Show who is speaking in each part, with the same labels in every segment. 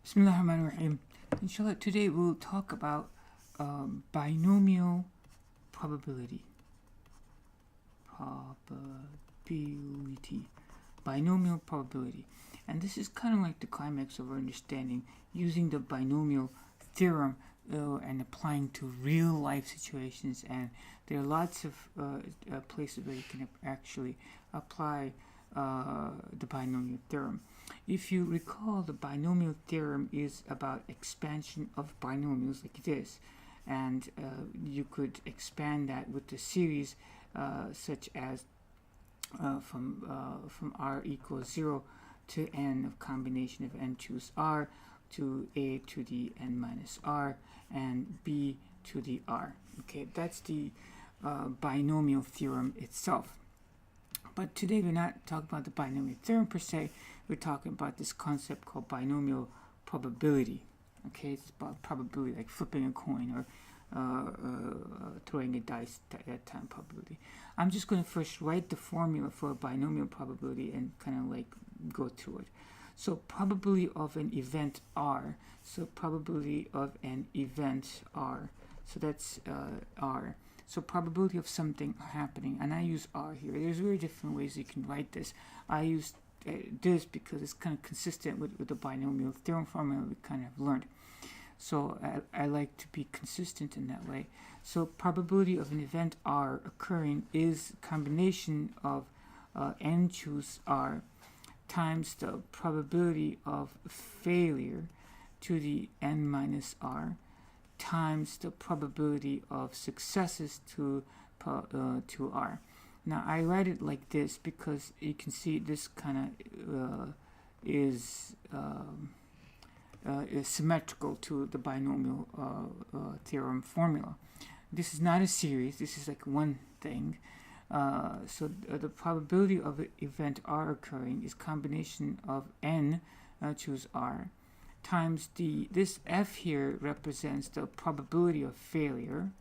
Speaker 1: Bismillahirrahmanirrahim. Inshallah, today we'll talk about binomial probability. Binomial probability. And this is kind of like the climax of our understanding using the binomial theorem and applying to real life situations. And there are lots of places where you can actually apply the binomial theorem. If you recall, the binomial theorem is about expansion of binomials like this, and you could expand that with the series such as from r equals 0 to n of combination of n choose r to a to the n minus r and b to the r. Okay, that's the binomial theorem itself. But today we're not talking about the binomial theorem per se. We're talking about this concept called binomial probability. Okay, it's about probability, like flipping a coin or throwing a dice at time probability. I'm just going to first write the formula for a binomial probability and kind of like go through it. So probability of an event R. So probability of an event R. So that's R. So probability of something happening, and I use R here. There's very different ways you can write this. I use this because it's kind of consistent with the binomial theorem formula we kind of learned. So I like to be consistent in that way. So probability of an event R occurring is a combination of n choose R times the probability of failure to the n minus R times the probability of successes to R. Now I write it like this because you can see this kind of is symmetrical to the binomial theorem formula. This is not a series. This is like one thing. So the probability of the event R occurring is combination of n choose R times this f here represents the probability of failure,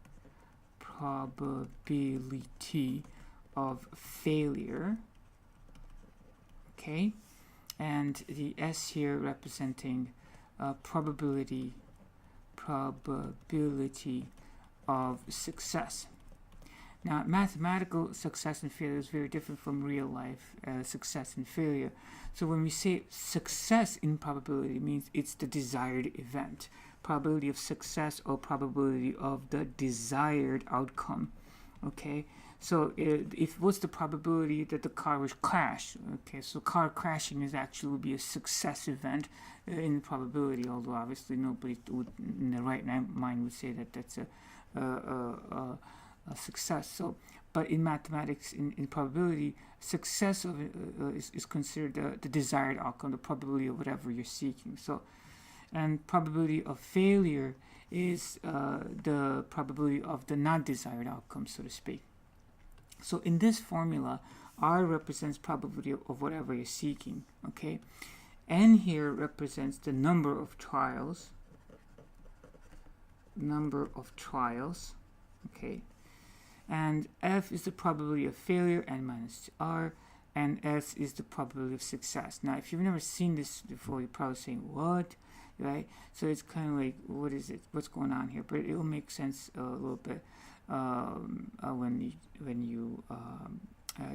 Speaker 1: okay, and the s here representing probability of success. Now, mathematical success and failure is very different from real life success and failure. So when we say success in probability, it means it's the desired event. Probability of success or probability of the desired outcome. Okay, so what's the probability that the car will crash? Okay, so car crashing is actually would be a success event in probability, although obviously nobody would, in the right mind would say that that's a success. So, but in mathematics, in probability, success of is considered the desired outcome, the probability of whatever you're seeking. So, and probability of failure is the probability of the not desired outcome, so to speak. So in this formula, R represents probability of whatever you're seeking. Okay, N here represents the number of trials. Okay, and F is the probability of failure, n minus R, and S is the probability of success. Now, if you've never seen this before, you're probably saying, what? Right? So it's kind of like, what is it? What's going on here? But it will make sense a little bit when you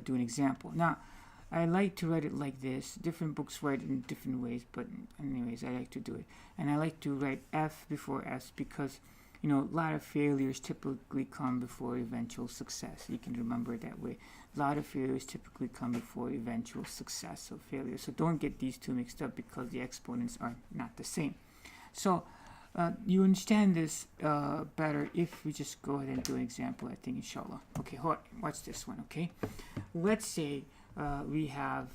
Speaker 1: do an example. Now, I like to write it like this. Different books write it in different ways, but anyways, I like to do it. And I like to write F before S because, you know, a lot of failures typically come before eventual success. You can remember it that way. A lot of failures typically come before eventual success of failure. So don't get these two mixed up because the exponents are not the same. So you understand this better if we just go ahead and do an example, I think, inshallah. Okay, watch this one, okay? Let's say we have,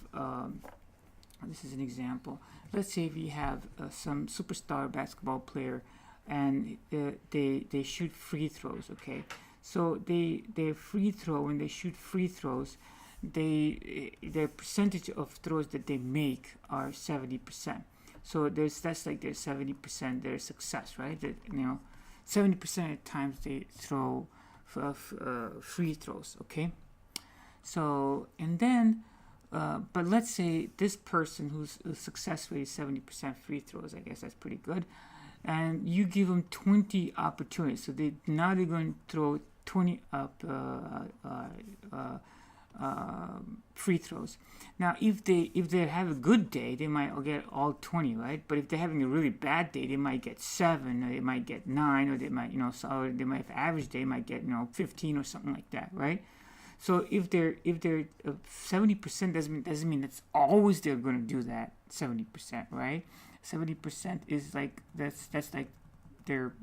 Speaker 1: this is an example. Let's say we have some superstar basketball player and they shoot free throws, okay? So their free throw, when they shoot free throws, their percentage of throws that they make are 70%. So that's like their 70% their success, right? That, you know, 70% of the times they throw free throws, okay? So, and then but let's say this person whose success rate is 70% free throws, I guess that's pretty good, and you give them 20 opportunities. So now they're going to throw 20 free throws. Now, if they have a good day, they might get all 20, right? But if they're having a really bad day, they might get 7, or they might get 9, or they might, so they might have average day, might get 15 or something like that, right? So if they're 70% doesn't mean that's always they're going to do that 70%, right? 70% is like that's like their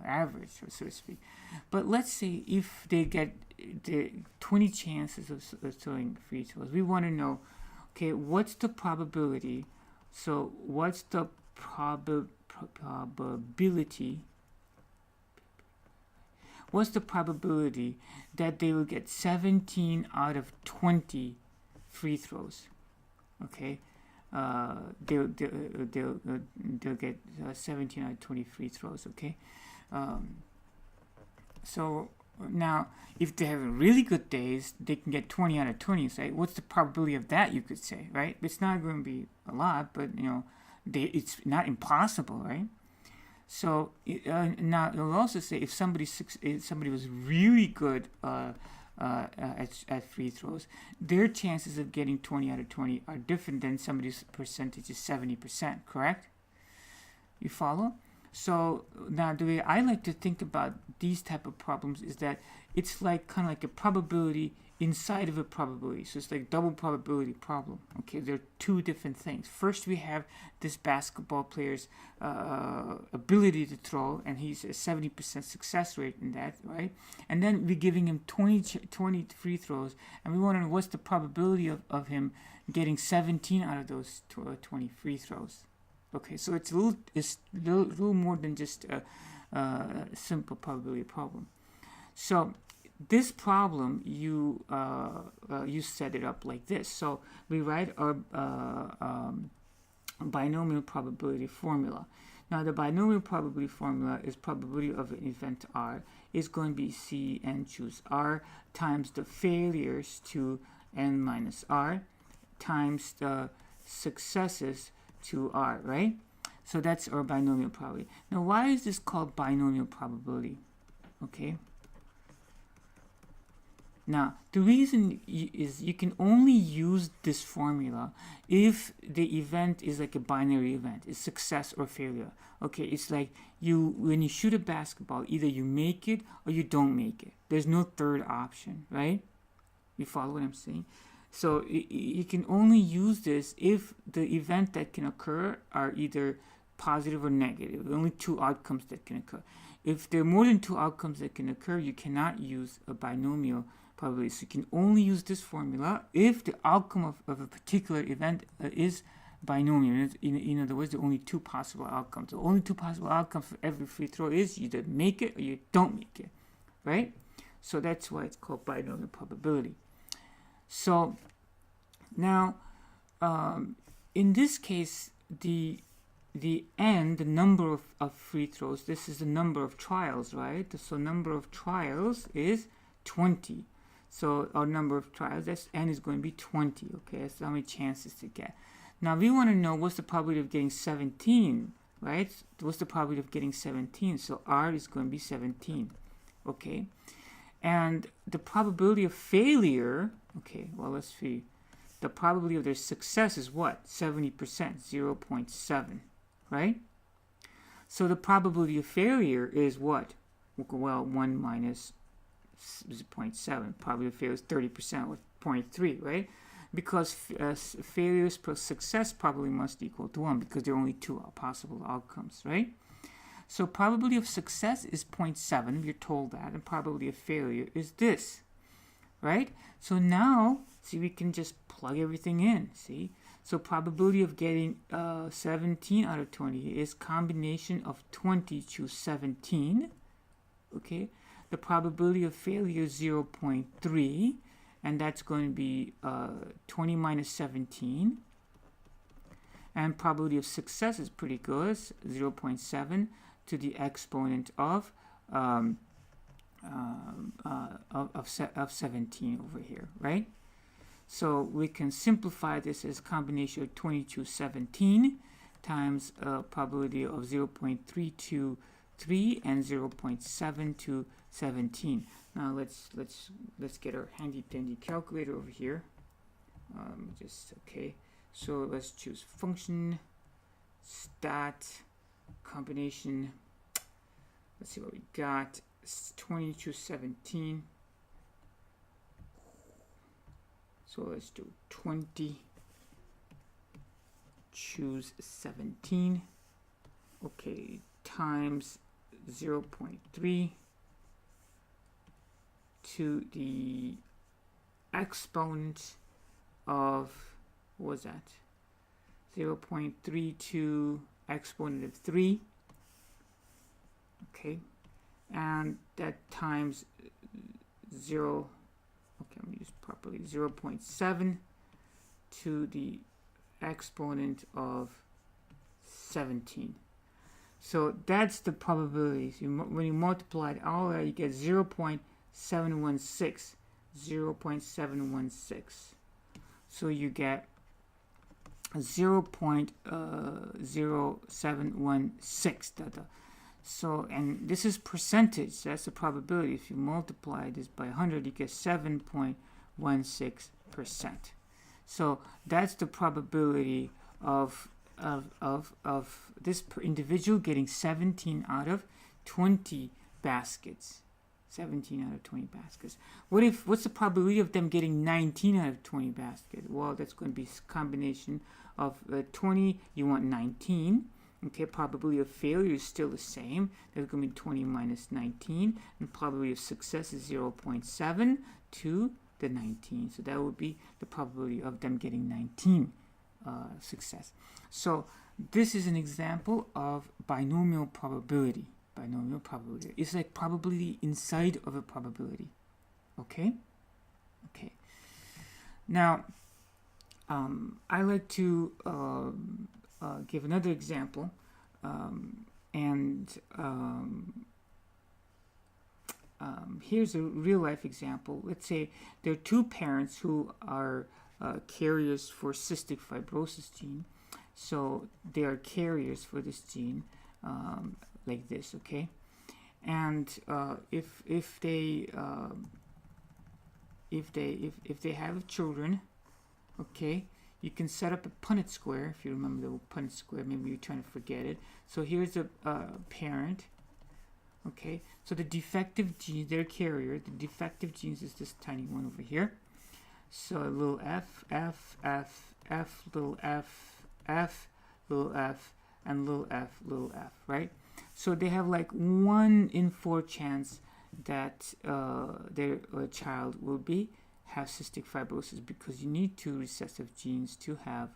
Speaker 1: average, so to speak. But let's say if they get the 20 chances of throwing free throws, we want to know, okay, what's the probability? So what's the probability? What's the probability that they will get 17 out of 20 free throws? Okay, they'll get 17 out of 20 free throws. Okay, so now if they have really good days, they can get 20 out of 20. Right? What's the probability of that? You could say, right? It's not going to be a lot, but it's not impossible, right? So now you'll also say if somebody was really good at free throws, their chances of getting 20 out of 20 are different than somebody's percentage is 70%. Correct? You follow? So now the way I like to think about these type of problems is that it's like kind of like a probability inside of a probability. So it's like double probability problem. Okay, there are two different things. First, we have this basketball player's ability to throw, and he's a 70% success rate in that, right? And then we're giving him 20 free throws, and we want to know what's the probability of him getting 17 out of those 20 free throws. Okay, so it's a little more than just a simple probability problem. So this problem, you set it up like this. So we write our binomial probability formula. Now the binomial probability formula is probability of an event R is going to be C n choose R times the failures to n minus R times the successes to R, right? So that's our binomial probability. Now why is this called binomial probability? Okay. Now, the reason is you can only use this formula if the event is like a binary event. It's success or failure. Okay, it's like when you shoot a basketball, either you make it or you don't make it. There's no third option, right? You follow what I'm saying? So you can only use this if the event that can occur are either positive or negative. Only two outcomes that can occur. If there are more than two outcomes that can occur, you cannot use a binomial probability. So you can only use this formula if the outcome of a particular event is binomial. In other words, there are only two possible outcomes. The only two possible outcomes for every free throw is you either make it or you don't make it, right? So that's why it's called binomial probability. So now, in this case, the number of free throws, this is the number of trials, right? So number of trials is 20. So our number of trials, that's n is going to be 20, okay? That's how many chances to get. Now we want to know what's the probability of getting 17, right? What's the probability of getting 17? So R is going to be 17, okay? And the probability of failure, okay, well, let's see. The probability of their success is what? 70%, 0.7, right? So the probability of failure is what? Well, 1 minus 0.7. Probability of failure is 30% with 0.3, right? Because failures plus success probably must equal to 1 because there are only two possible outcomes, right? So probability of success is 0.7, we're told that, and probability of failure is this, right? So now, see, we can just plug everything in, see? So probability of getting 17 out of 20 is combination of 20 to 17, okay? The probability of failure is 0.3, and that's going to be 20 minus 17. And probability of success is pretty good, 0.7 to the exponent of 17 over here, right? So we can simplify this as a combination of 2217 times a probability of 0.323 and 0.717. Now let's get our handy dandy calculator over here. Okay. So let's choose function, stat, combination. Let's see what we got. It's 2217. So let's do 20. Choose 17. Okay, times 0.3 to the exponent of, what was that? 0.32 exponent of 3. Okay, and that times 0, okay, I'm going to use properly, 0.7 to the exponent of 17. So that's the probabilities. When you multiply it all that, you get 0.716. 0.716. So you get 0.0716. So, and this is percentage. That's the probability. If you multiply this by 100, you get 7.16%. So that's the probability of this individual getting 17 out of 20 baskets. 17 out of 20 baskets. What's the probability of them getting 19 out of 20 baskets? Well, that's going to be a combination of 20, you want 19. Okay, probability of failure is still the same. That's going to be 20 minus 19. And probability of success is 0.7 to the 19. So that would be the probability of them getting 19 success. So this is an example of binomial probability. Binomial probability. It's like probability inside of a probability. Okay? Okay. Now, I like to give another example. Here's a real-life example. Let's say there are two parents who are carriers for cystic fibrosis gene. So they are carriers for this gene, like this, okay? And if they have children, okay, you can set up a Punnett square. If you remember the Punnett square, maybe you're trying to forget it. So here's a parent. Okay, so the defective gene, their carrier, the defective genes is this tiny one over here. So a little f, f, f, f, little f, f, little f, and little f, right? So they have like 1 in 4 chance that their child will have cystic fibrosis, because you need 2 recessive genes to have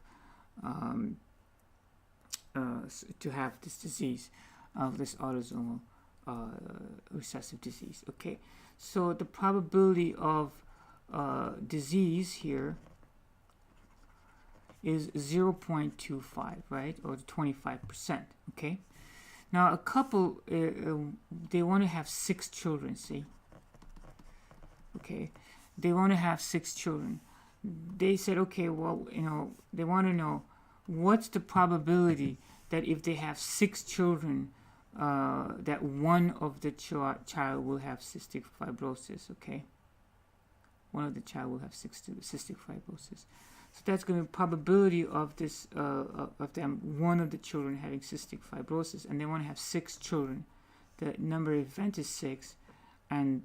Speaker 1: this disease, of this autosomal recessive disease. Okay, so the probability of disease here is 0.25, right, or 25%. Okay, now a couple they want to have 6 children. See, okay, they want to have 6 children. They said, okay, well, they want to know what's the probability that if they have 6 children, that one of the child will have cystic fibrosis. Okay, one of the child will have cystic fibrosis. So that's going to be probability of this of them, one of the children having cystic fibrosis, and they want to have 6 children. The number of event is 6, and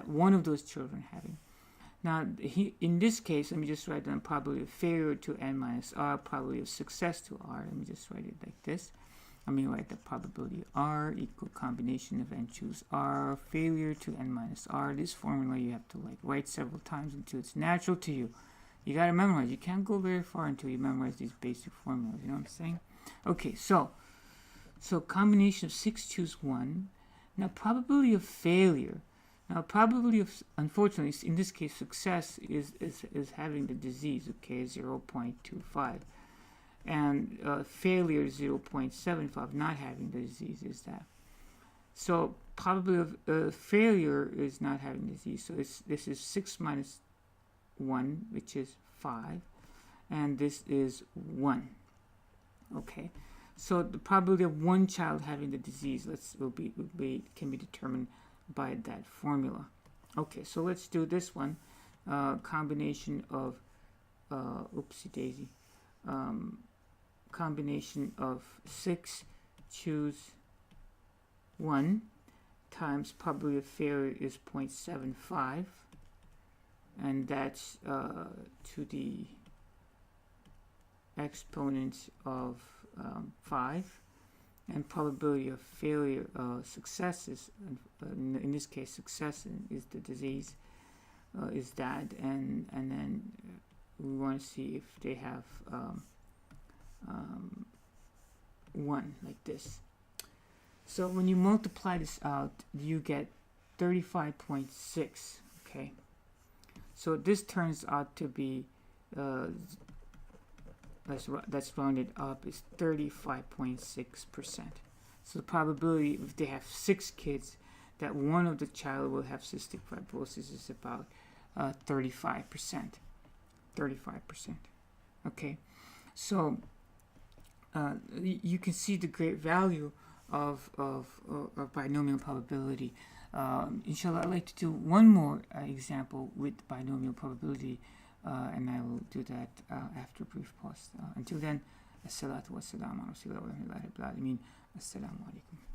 Speaker 1: one of those children having. Now, in this case, let me just write down probability of failure to n minus r, probability of success to r. Let me just write it like this. Let me write the probability r equal combination of n choose r, failure to n minus r. This formula you have to write several times until it's natural to you. You got to memorize. You can't go very far until you memorize these basic formulas. You know what I'm saying? Okay, so combination of 6 choose 1. Now, probability of failure. Now, probability of, unfortunately, in this case, success is having the disease, okay, 0.25. And failure is 0.75, not having the disease is that. So, probability of failure is not having the disease. So, this is 6 minus 1, which is 5, and this is 1. Okay, so the probability of one child having the disease can be determined by that formula. Okay, so let's do this one. Combination of oopsie daisy. Combination of 6, choose 1 times probability of failure is 0.75, and that's to the exponent of 5, and probability of failure, success is, in this case success is the disease, is that, and then we want to see if they have 1 like this. So when you multiply this out, you get 35.6. Okay, so this turns out to be that's rounded up is 35.6%. So the probability, if they have 6 kids, that one of the child will have cystic fibrosis is about 35%. 35%. Okay, so you can see the great value of binomial probability. Inshallah, I'd like to do one more example with binomial probability, and I will do that after a brief pause. Until then, as-salatu was-salamu ala rasulillah wa rahmatullahi wa barakatuh. Assalamu alaikum.